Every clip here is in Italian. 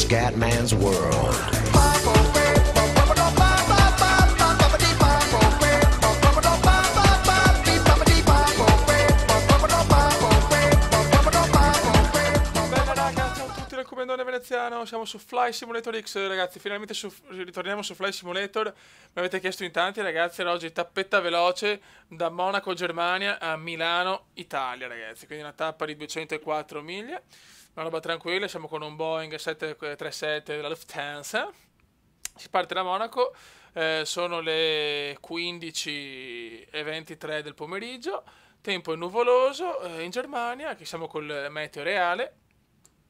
Scatman's World. Comandone veneziano, siamo su Flight Simulator X, ragazzi. Finalmente ritorniamo su Flight Simulator. Mi avete chiesto in tanti, ragazzi. Oggi tappetta veloce da Monaco, Germania a Milano, Italia, ragazzi. Quindi una tappa di 204 miglia. Una roba tranquilla. Siamo con un Boeing 737 della Lufthansa. Si parte da Monaco. Sono le 15:23 del pomeriggio. Tempo è nuvoloso in Germania. Che siamo col meteo reale.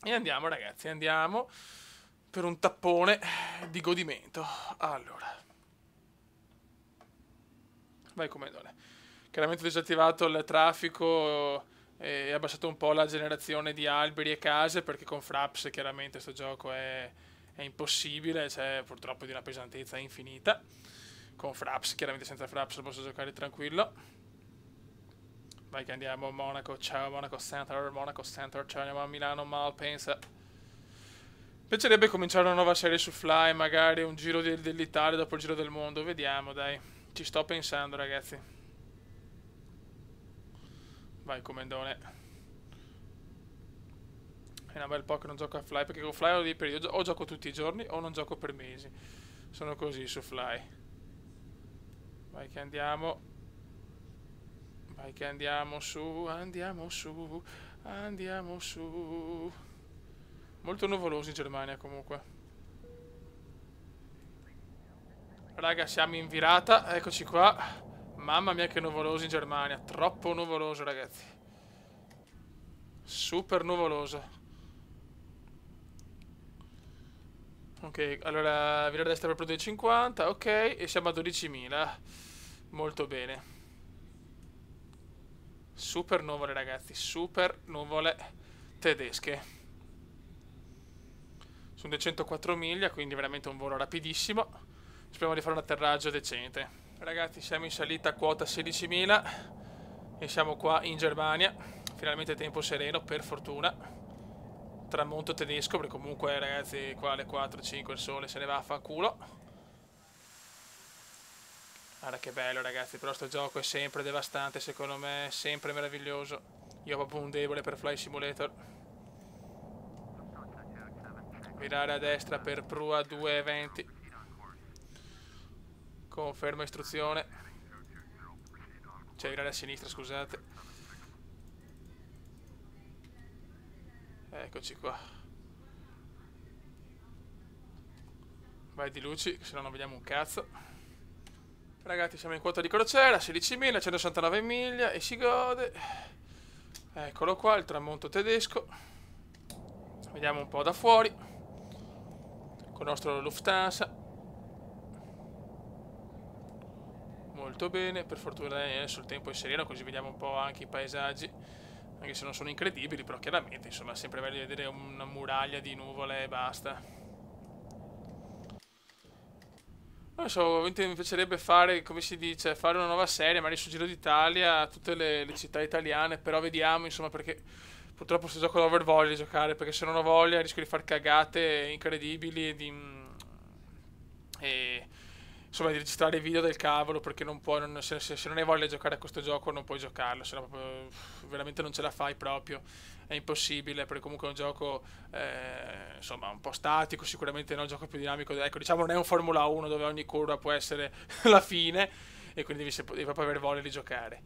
E andiamo, ragazzi, andiamo per un tappone di godimento. Allora, vai comandone. Chiaramente ho disattivato il traffico e abbassato un po' la generazione di alberi e case, perché con Fraps chiaramente questo gioco è impossibile, c'è purtroppo di una pesantezza infinita. Con Fraps, chiaramente senza Fraps lo posso giocare tranquillo. Vai che andiamo a Monaco, ciao Monaco Center, ciao, andiamo a Milano, Malpensa. Piacerebbe cominciare una nuova serie su Fly, magari un giro dell'Italia dopo il giro del mondo, vediamo dai, ci sto pensando ragazzi. Vai comandone. È una bel po' che non gioco a Fly, perché con Fly ho dei periodi, o gioco tutti i giorni o non gioco per mesi. Sono così su Fly. Vai che andiamo. Vai che andiamo su, andiamo su, andiamo su. Molto nuvoloso in Germania comunque. Raga, siamo in virata, eccoci qua. Mamma mia che nuvoloso in Germania, troppo nuvoloso ragazzi. Super nuvoloso. Ok, allora virare a destra per 250, ok, e siamo a 12.000. Molto bene. Super nuvole ragazzi, super nuvole tedesche. Sono 204 miglia, quindi veramente un volo rapidissimo. Speriamo di fare un atterraggio decente. Ragazzi, siamo in salita a quota 16.000 e siamo qua in Germania. Finalmente tempo sereno, per fortuna. Tramonto tedesco, perché comunque ragazzi qua alle 4-5 il sole se ne va a fanculo. Guarda che bello ragazzi, però sto gioco è sempre devastante secondo me, sempre meraviglioso. Io ho proprio un debole per Flight Simulator. Virare a destra per prua 220. Conferma istruzione. Cioè virare a sinistra, scusate. Eccoci qua. Vai di luci, se no non vediamo un cazzo. Ragazzi, siamo in quota di crociera, 16.000, 169 miglia e si gode. Eccolo qua, il tramonto tedesco. Vediamo un po' da fuori. Con il nostro Lufthansa. Molto bene, per fortuna adesso il tempo è sereno, così vediamo un po' anche i paesaggi. Anche se non sono incredibili, però chiaramente, insomma, è sempre bello vedere una muraglia di nuvole e basta. Non so, mi piacerebbe fare, come si dice, fare una nuova serie, magari sul Giro d'Italia, tutte le città italiane, però vediamo, insomma, perché purtroppo questo gioco devo aver voglia di giocare, perché se non ho voglia rischio di far cagate incredibili insomma, di registrare video del cavolo, perché non puoi, se non hai voglia di giocare a questo gioco non puoi giocarlo, se no proprio, veramente non ce la fai proprio, è impossibile, perché comunque è un gioco insomma un po' statico, sicuramente non è un gioco più dinamico, ecco, diciamo non è un Formula 1 dove ogni curva può essere la fine, e quindi devi proprio avere voglia di giocare.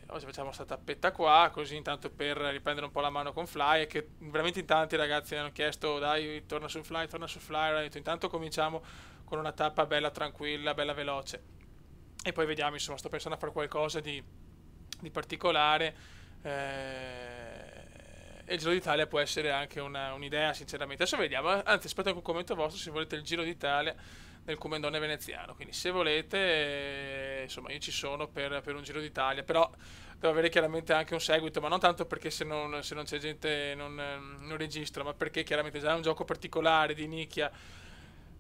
Oggi facciamo questa tappetta qua, così intanto per riprendere un po' la mano con Fly, e che veramente in tanti ragazzi hanno chiesto dai torna su Fly, ho detto, intanto cominciamo con una tappa bella tranquilla, bella veloce, e poi vediamo, insomma, sto pensando a fare qualcosa di particolare, e il Giro d'Italia può essere anche un'idea sinceramente. Adesso vediamo, anzi aspetto anche un commento vostro se volete il Giro d'Italia del comandone veneziano, quindi se volete insomma io ci sono per un Giro d'Italia, però devo avere chiaramente anche un seguito, ma non tanto perché se non c'è gente non registro, ma perché chiaramente già è un gioco particolare di nicchia,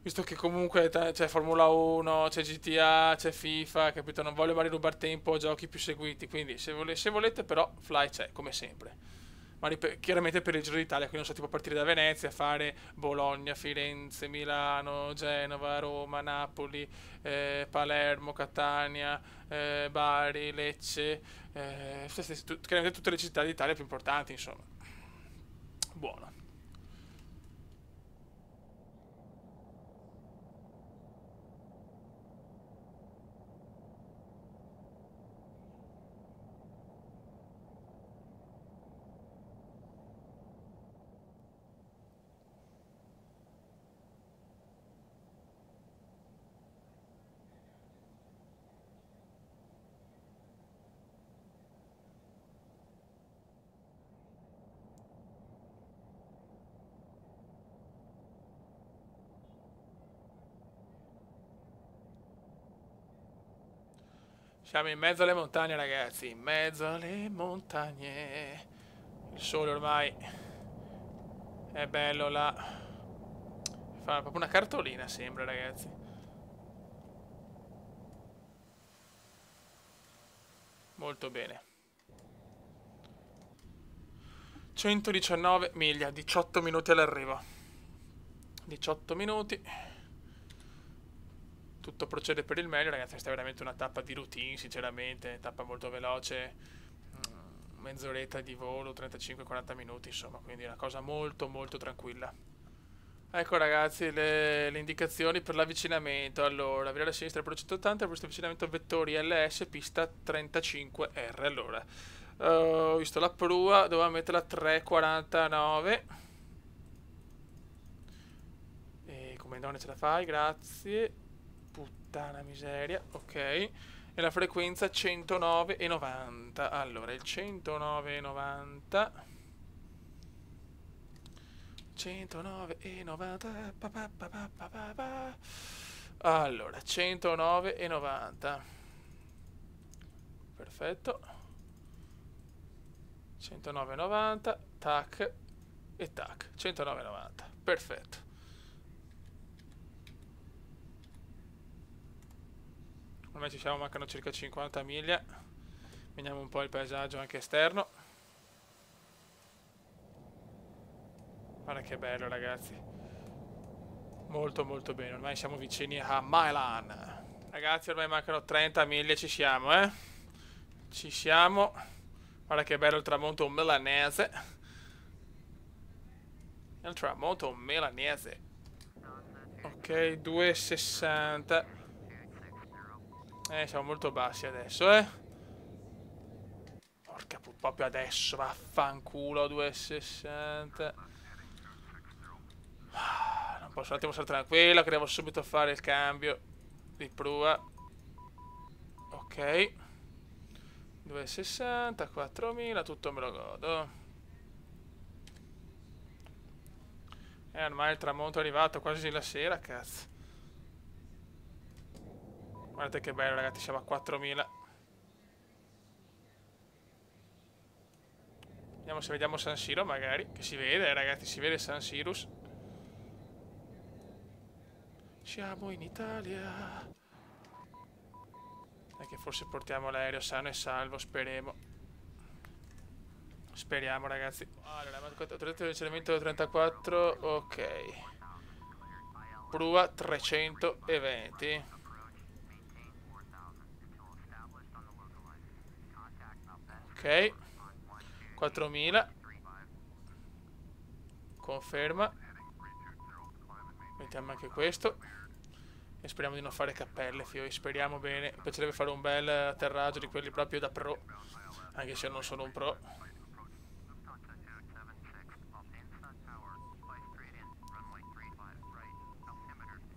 visto che comunque c'è Formula 1, c'è GTA, c'è FIFA, capito? Non voglio magari rubare tempo a giochi più seguiti, quindi se volete però Fly c'è, come sempre. ma chiaramente per il Giro d'Italia, quindi non so, tipo partire da Venezia, fare Bologna, Firenze, Milano, Genova, Roma, Napoli, Palermo, Catania, Bari, Lecce, chiaramente tutte le città d'Italia più importanti, insomma. Buono. Siamo in mezzo alle montagne, ragazzi, in mezzo alle montagne. Il sole ormai è bello là. Fa proprio una cartolina, sembra, ragazzi. Molto bene. 119 miglia, 18 minuti all'arrivo. 18 minuti. Tutto procede per il meglio, ragazzi. Questa è veramente una tappa di routine, sinceramente. Tappa molto veloce. Mezz'oretta di volo, 35-40 minuti, insomma. Quindi una cosa molto molto tranquilla. Ecco, ragazzi, le indicazioni per l'avvicinamento. Allora, virare a sinistra per 180, questo avvicinamento vettori LS, pista 35R. Allora, ho visto la prua, doveva metterla a 3,49. E come non ce la fai, grazie. Puttana miseria, ok. E la frequenza 109,90. Allora, il 109,90. 109,90. Allora, 109,90. Perfetto. 109,90. Tac e tac. 109,90. Perfetto. Ormai ci siamo, mancano circa 50 miglia. Vediamo un po' il paesaggio anche esterno. Guarda che bello, ragazzi. Molto molto bene. Ormai siamo vicini a Milan. Ragazzi, ormai mancano 30 miglia, ci siamo, eh. Ci siamo. Guarda che bello il tramonto milanese. Il tramonto milanese. Ok, 2,60. Siamo molto bassi adesso, eh. Porca proprio adesso, vaffanculo, 2,60. Non posso un attimo stare tranquillo, che devo subito fare il cambio di prua. Ok. 2,60, 4.000, tutto me lo godo. Ormai il tramonto è arrivato, quasi la sera, cazzo. Guardate che bello, ragazzi, siamo a 4.000. Vediamo se vediamo San Siro, magari. Che si vede, ragazzi, si vede San Sirus. Siamo in Italia. E che forse portiamo l'aereo sano e salvo, speriamo. Speriamo, ragazzi. Allora, autorizzato l'avvicinamento 34, ok. Prua 320. Ok. 4.000. Conferma. Mettiamo anche questo. E speriamo di non fare cappelle, fio. Speriamo bene. Mi piacerebbe fare un bel atterraggio di quelli proprio da pro. Anche se non sono un pro.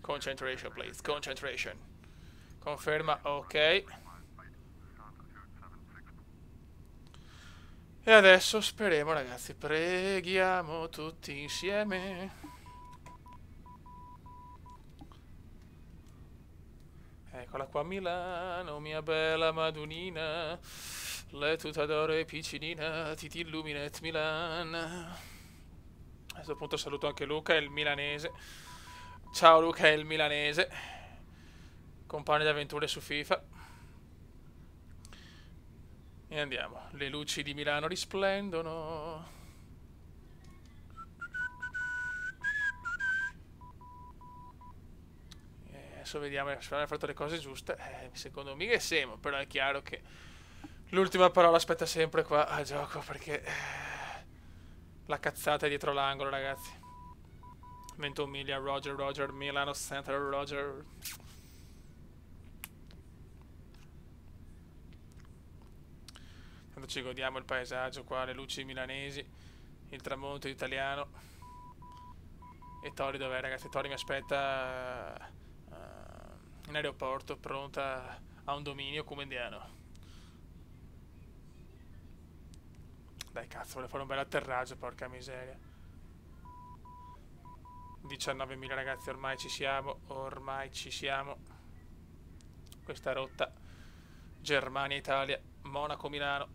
Concentration, please. Concentration. Conferma, ok. E adesso speriamo, ragazzi. Preghiamo tutti insieme. Eccola qua a Milano, mia bella Madonnina. Lei tutta d'oro e piccinina, ti illuminet Milan. A questo punto saluto anche Luca, il milanese. Ciao Luca, il milanese. Compagno di avventure su FIFA. E andiamo. Le luci di Milano risplendono. Adesso vediamo se abbiamo fatto le cose giuste. Secondo me che siamo, però è chiaro che l'ultima parola aspetta sempre qua a gioco, perché la cazzata è dietro l'angolo, ragazzi. 21 Milan, Roger, Milano Center, Roger. Quando ci godiamo il paesaggio qua, le luci milanesi, il tramonto italiano. E Tori dov'è, ragazzi? Tori mi aspetta in aeroporto, pronta a un dominio comendiano. Dai cazzo, vuole fare un bel atterraggio, porca miseria. 19.000 ragazzi, ormai ci siamo. Questa rotta Germania-Italia, Monaco-Milano.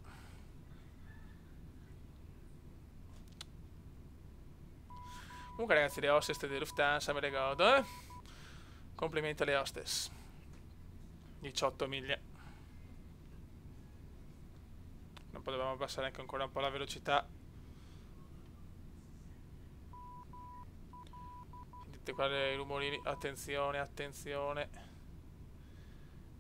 Comunque ragazzi, le hostess di Lufthansa me le godo, eh? Complimenti alle hostess. 18 miglia. Non potevamo abbassare anche ancora un po' la velocità. Sentite qua i rumorini. Attenzione.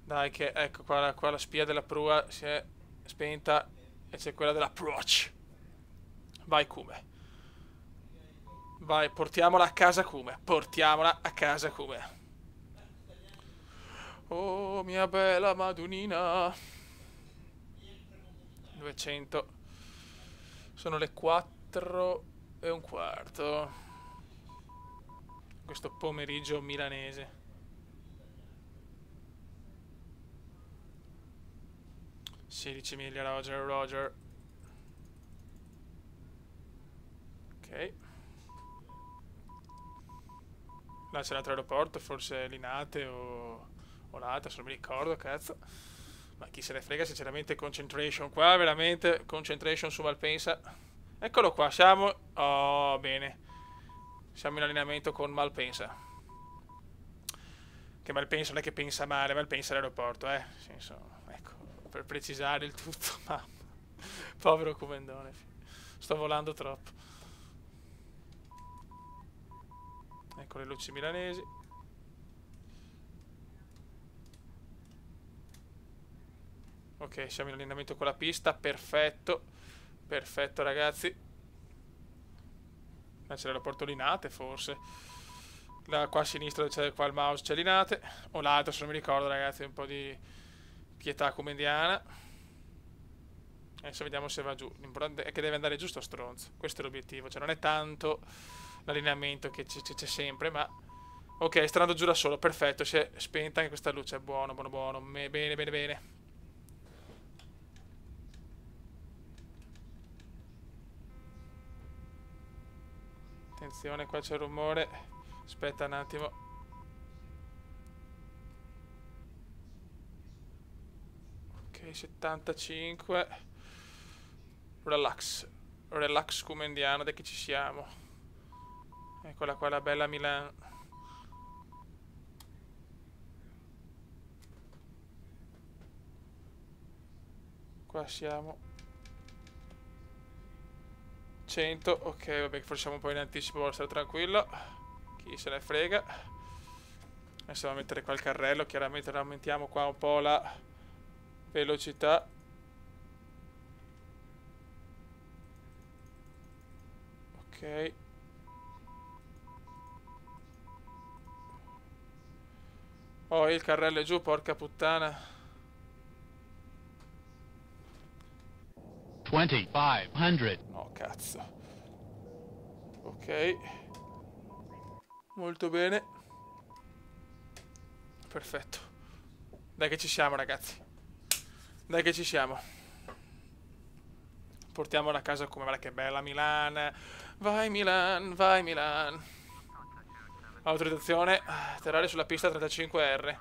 Dai che ecco qua la spia della prua si è spenta e c'è quella dell'approach. Vai Kume. Vai, portiamola a casa Kume. Oh, mia bella Madunina. 200. Sono le 4:15. Questo pomeriggio milanese. Sedici miglia, Roger. Ok. Là c'è l'altro aeroporto, forse Linate o l'altra, se non mi ricordo, cazzo. Ma chi se ne frega, sinceramente, concentration qua, veramente, concentration su Malpensa. Eccolo qua, siamo... Oh, bene. Siamo in allineamento con Malpensa. Che Malpensa non è che pensa male, Malpensa all'aeroporto, Nel senso, ecco, per precisare il tutto, ma... Povero Comendone. Sto volando troppo. Ecco le luci milanesi. Ok, siamo in allineamento con la pista, perfetto. Perfetto ragazzi. Là c'è l'aeroporto Linate forse. Là qua a sinistra c'è qua il mouse, c'è Linate. O l'altro se non mi ricordo ragazzi, un po' di pietà comendiana. Adesso vediamo se va giù. L'importante è che deve andare giù sto stronzo. Questo è l'obiettivo, cioè non è tanto l'allineamento che c'è sempre, ma... Ok, sta andando giù da solo, perfetto, si è spenta anche questa luce, buono. Bene. Attenzione, qua c'è il rumore. Aspetta un attimo. Ok, 75. Relax comendiano, dai che ci siamo. Eccola qua la bella Milan. Qua siamo 100, ok, vabbè, forse siamo un po' in anticipo, vuole stare tranquillo. Chi se ne frega. Adesso andiamo a mettere qua il carrello, chiaramente aumentiamo qua un po' la velocità. Ok. Oh, il carrello è giù, porca puttana. 2500. No, cazzo. Ok. Molto bene. Perfetto. Dai che ci siamo, ragazzi. Dai che ci siamo. Portiamola a casa come... Guarda che bella Milan. Vai Milan. Autorizzazione. Atterrare sulla pista 35R.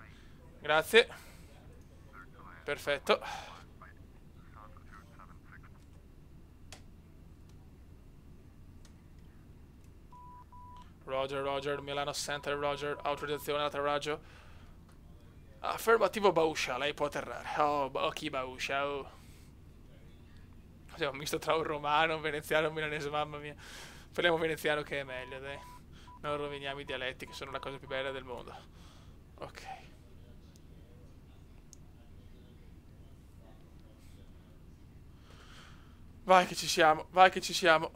Grazie. Perfetto. Roger, Milano Center, Roger, autorizzazione atterraggio. Affermativo Bauscia, lei può atterrare. Oh, chi Bauscia, oh. C'è un misto tra un romano, un veneziano e un milanese, mamma mia. Parliamo veneziano che è meglio, dai. Non roviniamo i dialetti, che sono la cosa più bella del mondo. Ok. Vai che ci siamo, vai che ci siamo.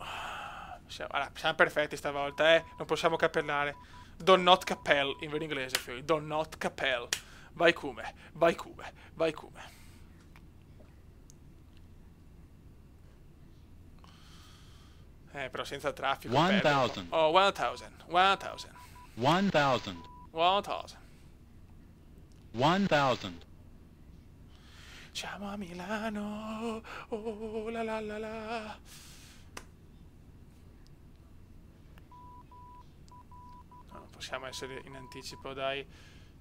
Allora, siamo perfetti stavolta, non possiamo cappellare. Do not cappell, in vero inglese, figlio. Do not cappell. Vai come, vai come, vai come. Però senza traffico. 1000. Oh, 1000. 1000. 1000. 1000. 1000. Siamo a Milano. Oh, la la la la. No, non possiamo essere in anticipo, dai.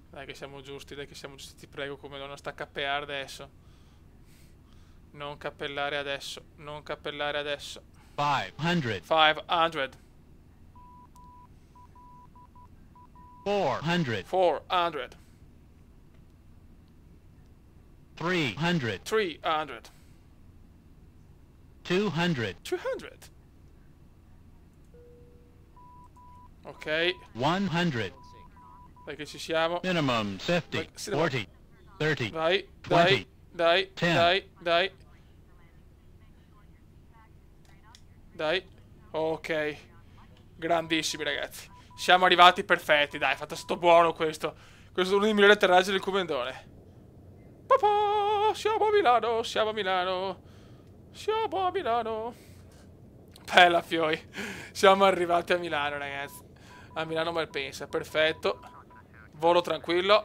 Dai che siamo giusti, dai che siamo giusti, ti prego, come non sta a cappeare adesso. Non cappellare adesso, non cappellare adesso. 500. 500. 400. 400. 300. 300. 200. 200. Ok, 100. dai che ci siamo. Minimum 50. 40. 30. Vai, 20. dai, 10. dai, dai. Dai. Ok. Grandissimi ragazzi. Siamo arrivati perfetti, dai, fatto sto buono questo. Questo è uno dei migliori atterraggi del Comendone. Papà, siamo a Milano, siamo a Milano. Siamo a Milano. Bella Fioi. Siamo arrivati a Milano, ragazzi. A Milano Malpensa, perfetto. Volo tranquillo.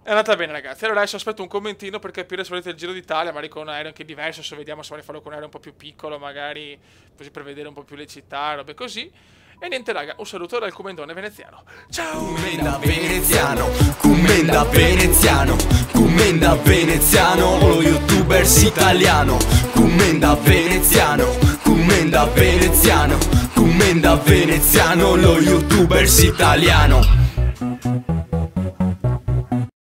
È andata bene, ragazzi. Allora adesso aspetto un commentino per capire se volete il Giro d'Italia, magari con un aereo anche diverso, se vediamo se vuole farlo con un aereo un po' più piccolo, magari così per vedere un po' più le città, robe così. E niente, raga, un saluto dal Comendone veneziano. Ciao! Commenda veneziano, commenda veneziano, commenda veneziano, lo youtubers italiano. Commenda veneziano, commenda veneziano, commenda veneziano, lo youtubers italiano.